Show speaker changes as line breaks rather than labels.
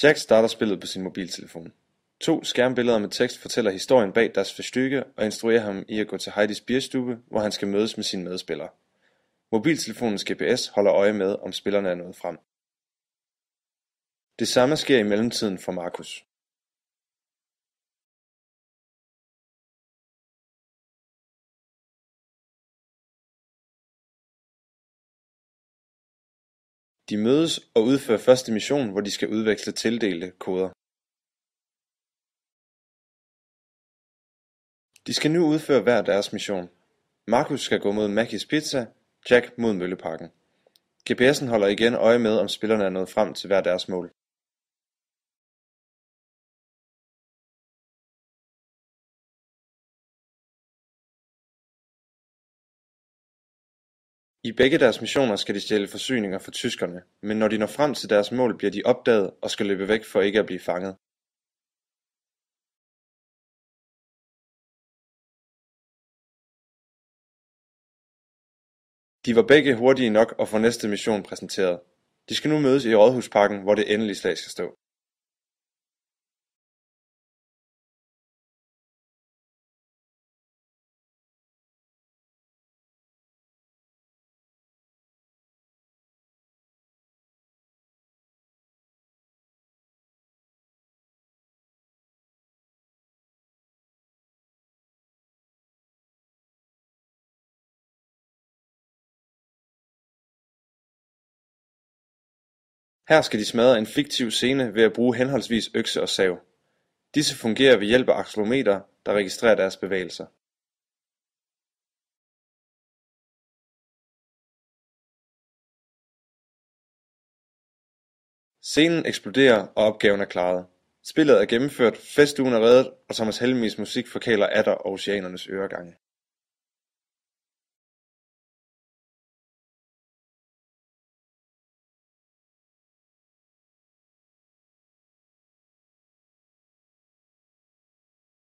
Jack starter spillet på sin mobiltelefon. 2 skærmbilleder med tekst fortæller historien bag Das Verstüge og instruerer ham i at gå til Heidis bierstube, hvor han skal mødes med sine medspillere. Mobiltelefonens GPS holder øje med, om spillerne er nået frem. Det samme sker i mellemtiden for Markus. De mødes og udfører første mission, hvor de skal udveksle tildelte koder. De skal nu udføre hver deres mission. Markus skal gå mod Mackis Pizza, Jack mod Mølleparken. GPS'en holder igen øje med, om spillerne er nået frem til hver deres mål. I begge deres missioner skal de stjæle forsyninger fra tyskerne, men når de når frem til deres mål, bliver de opdaget og skal løbe væk for ikke at blive fanget. De var begge hurtige nok og får næste mission præsenteret. De skal nu mødes i Rådhusparken, hvor det endelige slag skal stå. Her skal de smadre en fiktiv scene ved at bruge henholdsvis økse og sav. Disse fungerer ved hjælp af accelerometer, der registrerer deres bevægelser. Scenen eksploderer, og opgaven er klaret. Spillet er gennemført, festugen er reddet, og Thomas Helmigs musik forkæler atter oceanernes øregange.